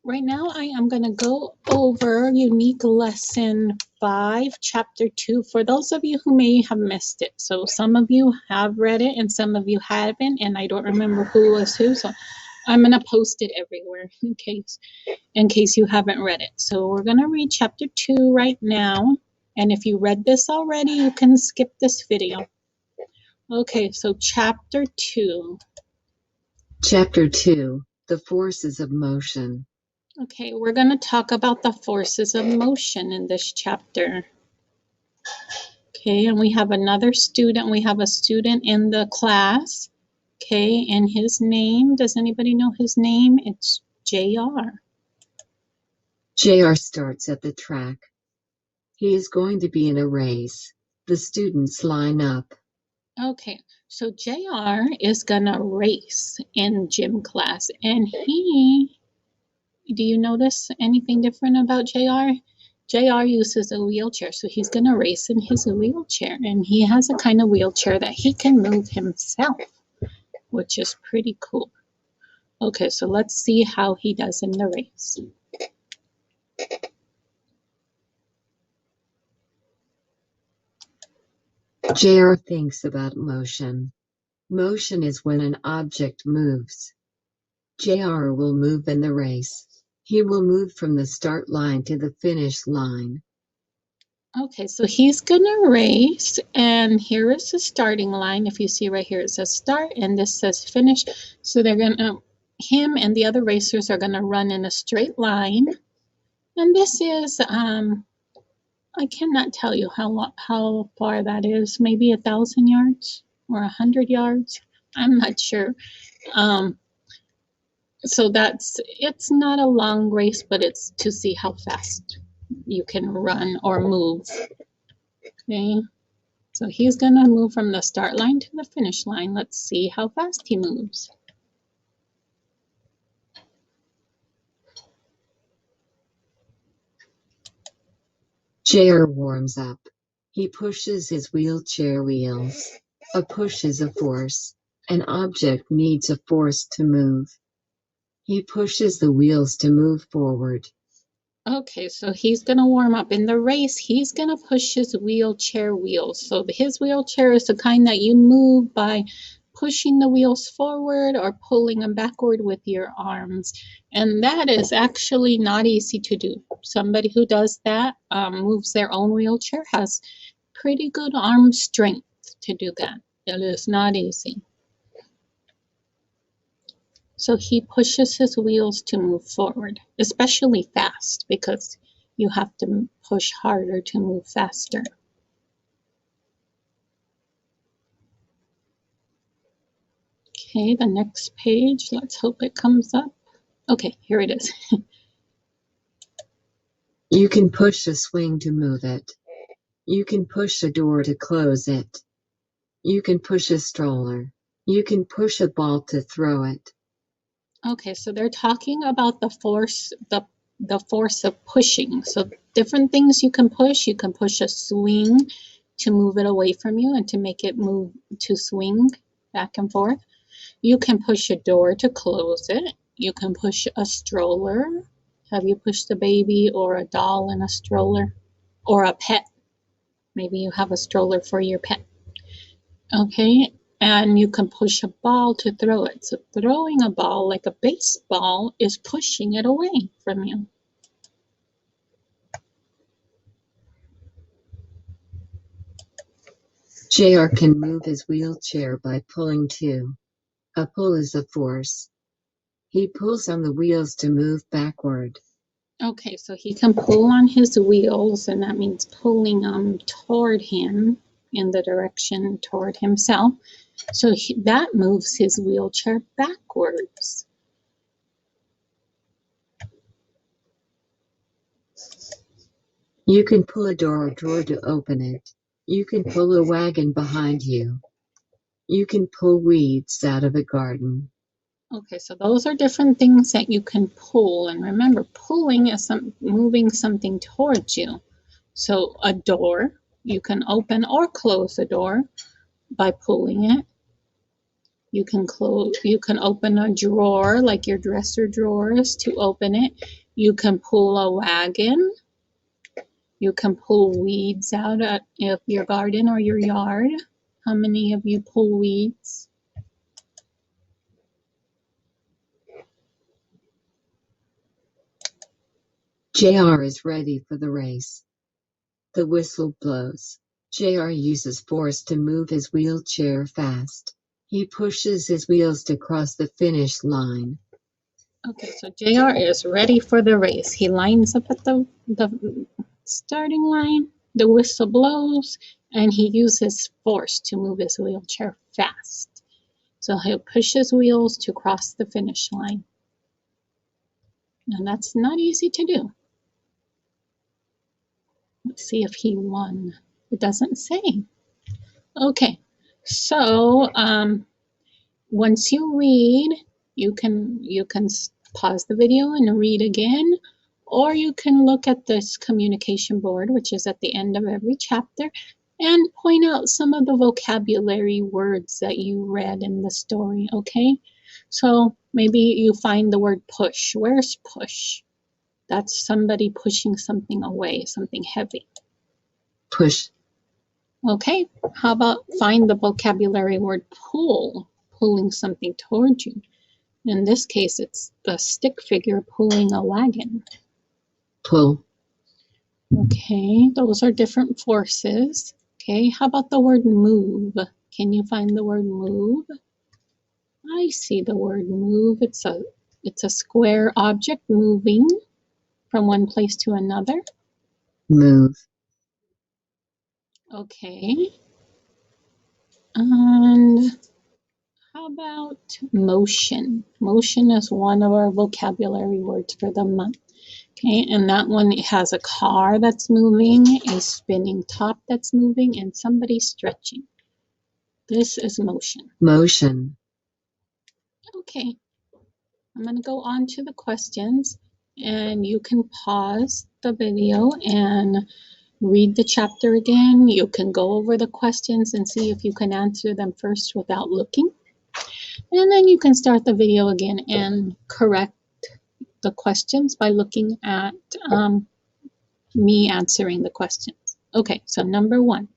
Right now I am going to go over Unique Lesson 5, Chapter 2, for those of you who may have missed it. So some of you have read it and some of you haven't, and I don't remember who was who, so I'm going to post it everywhere in case you haven't read it. So we're going to read Chapter 2 right now, and if you read this already, you can skip this video. Okay, so Chapter 2. Chapter 2, The Forces of Motion. Okay, we're going to talk about the forces of motion in this chapter. Okay, and we have another student. We have a student in the class. Okay, and his name, does anybody know his name? It's JR. JR starts at the track. He is going to be in a race. The students line up. Okay, so JR is gonna race in gym class, and do you notice anything different about JR? JR uses a wheelchair, so he's gonna race in his wheelchair, and he has a kind of wheelchair that he can move himself, which is pretty cool. Okay, so let's see how he does in the race. JR thinks about motion. Motion is when an object moves. JR will move in the race. He will move from the start line to the finish line. Okay, so he's gonna race, and here is the starting line. If you see right here, it says start, and this says finish. So him and the other racers are gonna run in a straight line. And this is, I cannot tell you how far that is. Maybe 1,000 yards or 100 yards. I'm not sure. So it's not a long race, but it's to see how fast you can run or move. Okay, so he's gonna move from the start line to the finish line. Let's see how fast he moves. JR warms up. He pushes his wheelchair wheels. A push is a force. An object needs a force to move. He pushes the wheels to move forward. Okay, so he's gonna warm up. In the race, he's gonna push his wheelchair wheels. So his wheelchair is the kind that you move by pushing the wheels forward or pulling them backward with your arms. And that is actually not easy to do. Somebody who does that, moves their own wheelchair, has pretty good arm strength to do that. It is not easy. So he pushes his wheels to move forward, especially fast, because you have to push harder to move faster. Okay, the next page, let's hope it comes up. Okay, here it is. You can push a swing to move it. You can push a door to close it. You can push a stroller. You can push a ball to throw it. Okay, so they're talking about the force of pushing. So different things you can push. You can push a swing to move it away from you and to make it move to swing back and forth. You can push a door to close it. You can push a stroller. Have you pushed a baby or a doll in a stroller? Or a pet? Maybe you have a stroller for your pet. Okay, and you can push a ball to throw it. So throwing a ball like a baseball is pushing it away from you. JR can move his wheelchair by pulling too. A pull is a force. He pulls on the wheels to move backward. Okay, so he can pull on his wheels, and that means pulling them toward him in the direction toward himself. So that moves his wheelchair backwards. You can pull a door or drawer to open it. You can pull a wagon behind you. You can pull weeds out of a garden. Okay, so those are different things that you can pull. And remember, pulling is moving something towards you. So a door, you can open or close a door by pulling it. You can open a drawer, like your dresser drawers, to open it. You can pull a wagon. You can pull weeds out of your garden or your yard. How many of you pull weeds? JR is ready for the race. The whistle blows. JR uses force to move his wheelchair fast. He pushes his wheels to cross the finish line. Okay, so JR is ready for the race. He lines up at the starting line, the whistle blows, and he uses force to move his wheelchair fast. So he'll push his wheels to cross the finish line. And that's not easy to do. Let's see if he won. It doesn't say. Okay, so once you read, you can pause the video and read again, or you can look at this communication board, which is at the end of every chapter, and point out some of the vocabulary words that you read in the story, okay? So maybe you find the word push. Where's push? That's somebody pushing something away, something heavy. Push. Okay, how about find the vocabulary word pull, pulling something towards you. In this case, it's the stick figure pulling a wagon. Pull. Okay, those are different forces. Okay, how about the word move? Can you find the word move? I see the word move. It's a square object moving from one place to another. Move. Okay. And how about motion? Motion is one of our vocabulary words for the month. Okay, and that one has a car that's moving, a spinning top that's moving, and somebody stretching. This is motion. Motion. Okay, I'm going to go on to the questions, and you can pause the video and read the chapter again. You can go over the questions and see if you can answer them first without looking. And then you can start the video again and correct the questions by looking at me answering the questions. Okay, so number 1.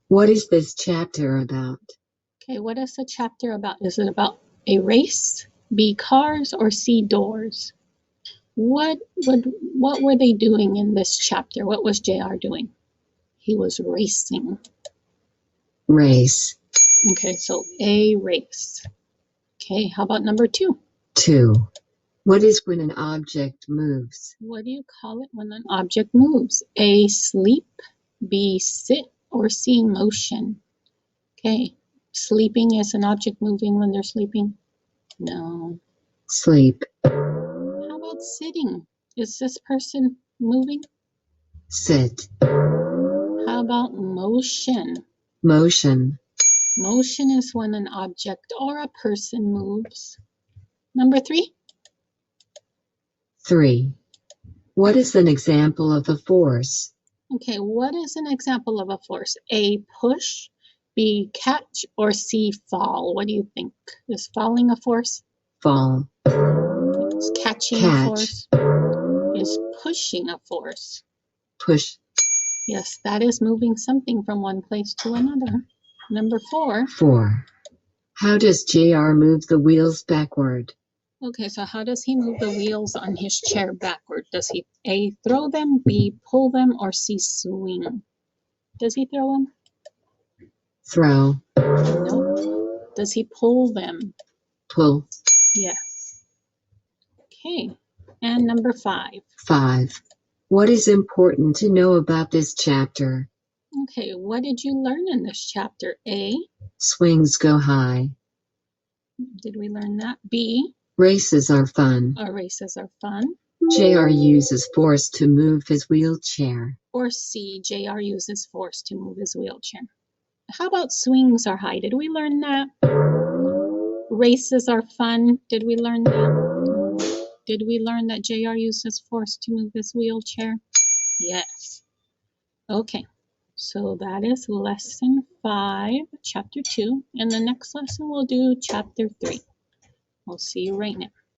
What is this chapter about? Okay, what is the chapter about? Is it about a race, B, cars, or C, doors? What were they doing in this chapter? What was JR doing? He was racing. Race. Okay, so a race. Okay, how about number 2? 2. What is when an object moves? What do you call it when an object moves? A, sleep, B, sit, or C, motion? Okay, sleeping is an object moving when they're sleeping? No. Sleep. How about sitting? Is this person moving? Sit. How about motion? Motion. Motion is when an object or a person moves. Number 3? 3. What is an example of a force? Okay, what is an example of a force? A, push, B, catch, or C, fall? What do you think? Is falling a force? Fall. Is catching a Catch. force? Is pushing a force? Push. Yes, that is moving something from one place to another. Number 4. 4. How does JR move the wheels backward? Okay, so how does he move the wheels on his chair backward? Does he A, throw them, B, pull them, or C, swing? Does he throw them? Throw. No. Does he pull them? Pull. Yes. Okay, and number 5. 5. What is important to know about this chapter? Okay, what did you learn in this chapter? A, Swings go high. did we learn that? B, Races are fun. our races are fun. JR uses force to move his wheelchair. Or C, JR uses force to move his wheelchair. How about swings are high? Did we learn that? Races are fun. Did we learn that? Did we learn that JR uses force to move his wheelchair? Yes. Okay. So that is lesson 5, chapter 2. And the next lesson we'll do chapter 3. We'll see you right now.